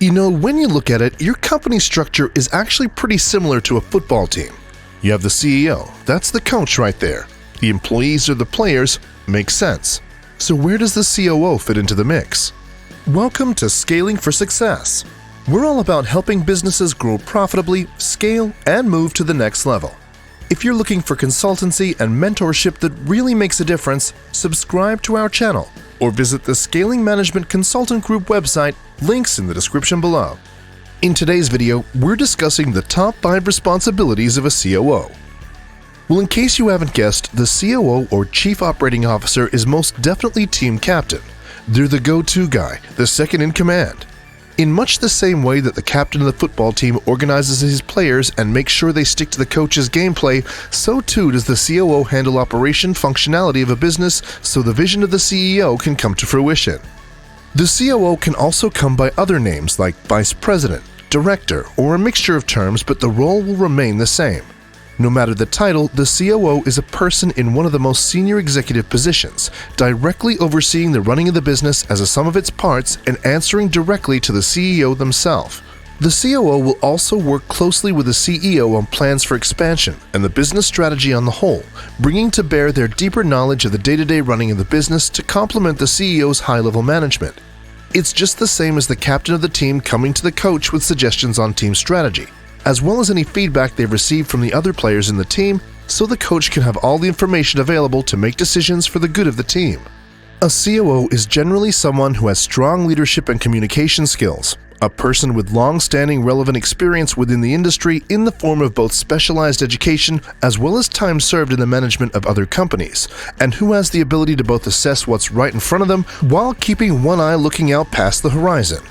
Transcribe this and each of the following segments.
You know, when you look at it, your company structure is actually pretty similar to a football team. You have the CEO, that's the coach right there. The employees are the players, makes sense. So where does the COO fit into the mix? Welcome to Scaling for Success. We're all about helping businesses grow profitably, scale, and move to the next level. If you're looking for consultancy and mentorship that really makes a difference, subscribe to our channel or visit the Scaling Management Consultant Group website, links in the description below. In today's video, we're discussing the top 5 responsibilities of a COO. Well, in case you haven't guessed, the COO or Chief Operating Officer is most definitely team captain. They're the go-to guy, the second in command. In much the same way that the captain of the football team organizes his players and makes sure they stick to the coach's gameplay, so too does the COO handle operation functionality of a business so the vision of the CEO can come to fruition. The COO can also come by other names like Vice President, Director, or a mixture of terms, but the role will remain the same. No matter the title, the COO is a person in one of the most senior executive positions, directly overseeing the running of the business as a sum of its parts and answering directly to the CEO themselves. The COO will also work closely with the CEO on plans for expansion and the business strategy on the whole, bringing to bear their deeper knowledge of the day-to-day running of the business to complement the CEO's high-level management. It's just the same as the captain of the team coming to the coach with suggestions on team strategy, as well as any feedback they've received from the other players in the team, so the coach can have all the information available to make decisions for the good of the team. A COO is generally someone who has strong leadership and communication skills, a person with long-standing relevant experience within the industry in the form of both specialized education as well as time served in the management of other companies, and who has the ability to both assess what's right in front of them while keeping one eye looking out past the horizon.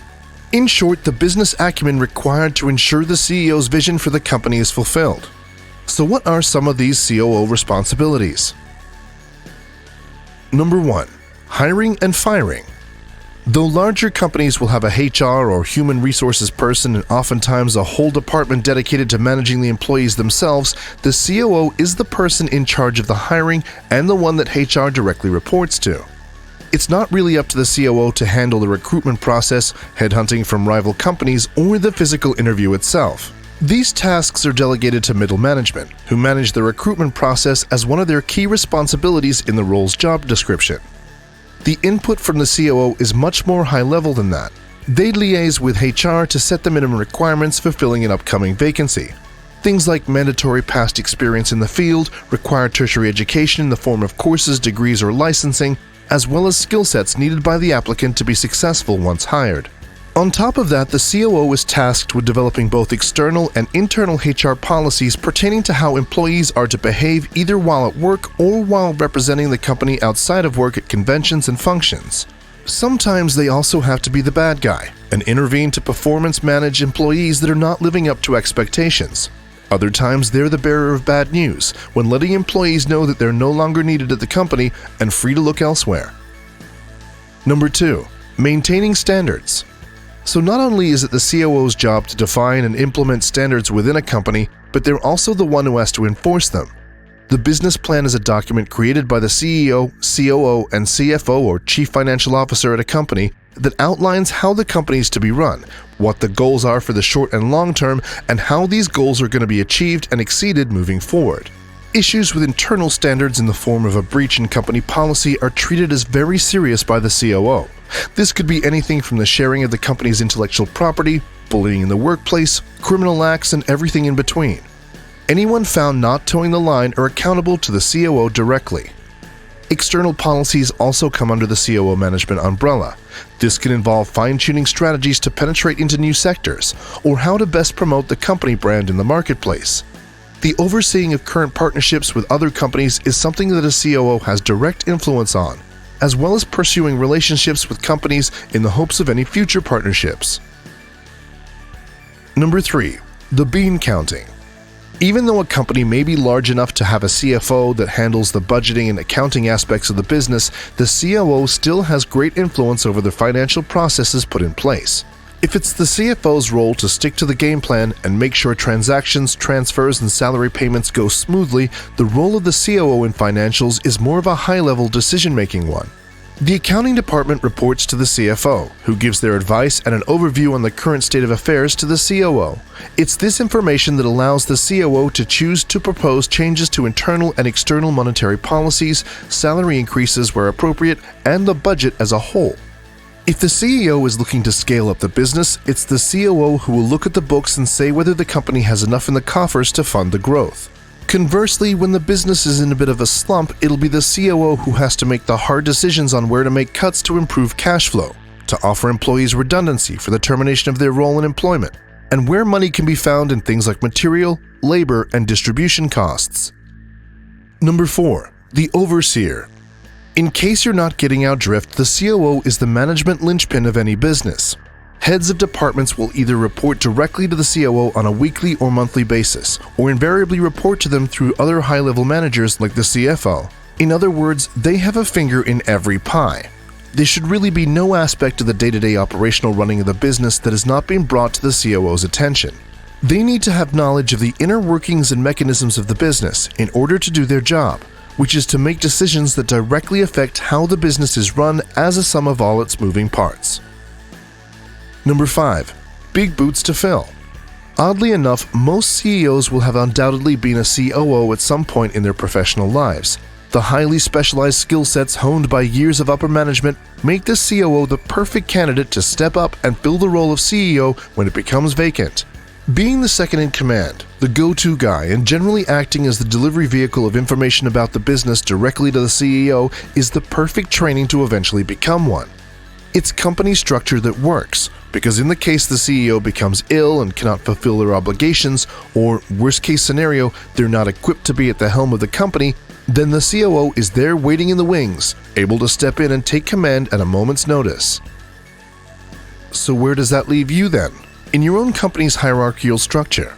In short, the business acumen required to ensure the CEO's vision for the company is fulfilled. So what are some of these COO responsibilities? Number 1. Hiring and firing. Though larger companies will have a HR or human resources person and oftentimes a whole department dedicated to managing the employees themselves, the COO is the person in charge of the hiring and the one that HR directly reports to. It's not really up to the COO to handle the recruitment process, headhunting from rival companies, or the physical interview itself. These tasks are delegated to middle management, who manage the recruitment process as one of their key responsibilities in the role's job description. The input from the COO is much more high-level than that. They liaise with HR to set the minimum requirements for filling an upcoming vacancy. Things like mandatory past experience in the field, required tertiary education in the form of courses, degrees, or licensing, as well as skill sets needed by the applicant to be successful once hired. On top of that, the COO is tasked with developing both external and internal HR policies pertaining to how employees are to behave either while at work or while representing the company outside of work at conventions and functions. Sometimes they also have to be the bad guy and intervene to performance manage employees that are not living up to expectations. Other times, they're the bearer of bad news when letting employees know that they're no longer needed at the company and free to look elsewhere. Number 2. Maintaining standards. So not only is it the COO's job to define and implement standards within a company, but they're also the one who has to enforce them. The business plan is a document created by the CEO, COO, and CFO or Chief Financial Officer at a company that outlines how the company is to be run, what the goals are for the short and long term, and how these goals are going to be achieved and exceeded moving forward. Issues with internal standards in the form of a breach in company policy are treated as very serious by the COO. This could be anything from the sharing of the company's intellectual property, bullying in the workplace, criminal acts, and everything in between. Anyone found not towing the line are accountable to the COO directly. External policies also come under the COO management umbrella. This can involve fine-tuning strategies to penetrate into new sectors, or how to best promote the company brand in the marketplace. The overseeing of current partnerships with other companies is something that a COO has direct influence on, as well as pursuing relationships with companies in the hopes of any future partnerships. Number 3. The bean counting. Even though a company may be large enough to have a CFO that handles the budgeting and accounting aspects of the business, the COO still has great influence over the financial processes put in place. If it's the CFO's role to stick to the game plan and make sure transactions, transfers, and salary payments go smoothly, the role of the COO in financials is more of a high-level decision-making one. The accounting department reports to the CFO, who gives their advice and an overview on the current state of affairs to the COO. It's this information that allows the COO to choose to propose changes to internal and external monetary policies, salary increases where appropriate, and the budget as a whole. If the CEO is looking to scale up the business, it's the COO who will look at the books and say whether the company has enough in the coffers to fund the growth. Conversely, when the business is in a bit of a slump, it'll be the COO who has to make the hard decisions on where to make cuts to improve cash flow, to offer employees redundancy for the termination of their role in employment, and where money can be found in things like material, labor, and distribution costs. Number 4. The overseer. In case you're not getting our drift, the COO is the management linchpin of any business. Heads of departments will either report directly to the COO on a weekly or monthly basis, or invariably report to them through other high-level managers like the CFO. In other words, they have a finger in every pie. There should really be no aspect of the day-to-day operational running of the business that is not being brought to the COO's attention. They need to have knowledge of the inner workings and mechanisms of the business in order to do their job, which is to make decisions that directly affect how the business is run as a sum of all its moving parts. Number 5. Big boots to fill. Oddly enough, most CEOs will have undoubtedly been a COO at some point in their professional lives. The highly specialized skill sets honed by years of upper management make the COO the perfect candidate to step up and fill the role of CEO when it becomes vacant. Being the second in command, the go-to guy, and generally acting as the delivery vehicle of information about the business directly to the CEO is the perfect training to eventually become one. It's company structure that works, because in the case the CEO becomes ill and cannot fulfill their obligations, or worst case scenario, they're not equipped to be at the helm of the company, then the COO is there waiting in the wings, able to step in and take command at a moment's notice. So where does that leave you then? In your own company's hierarchical structure.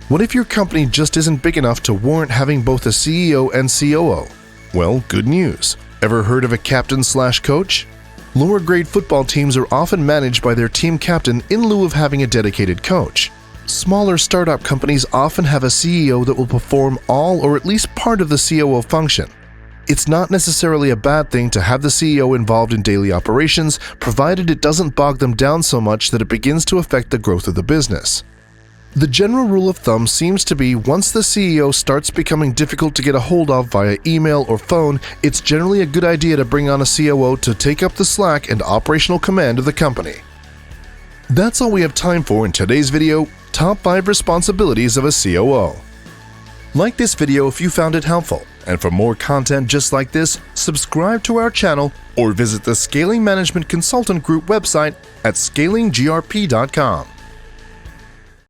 What if your company just isn't big enough to warrant having both a CEO and COO? Well, good news. Ever heard of a captain/coach? Lower grade football teams are often managed by their team captain in lieu of having a dedicated coach. Smaller startup companies often have a CEO that will perform all or at least part of the COO function. It's not necessarily a bad thing to have the CEO involved in daily operations, provided it doesn't bog them down so much that it begins to affect the growth of the business. The general rule of thumb seems to be once the CEO starts becoming difficult to get a hold of via email or phone, it's generally a good idea to bring on a COO to take up the slack and operational command of the company. That's all we have time for in today's video, Top 5 Responsibilities of a COO. Like this video if you found it helpful, and for more content just like this, subscribe to our channel or visit the Scaling Management Consultant Group website at scalinggrp.com.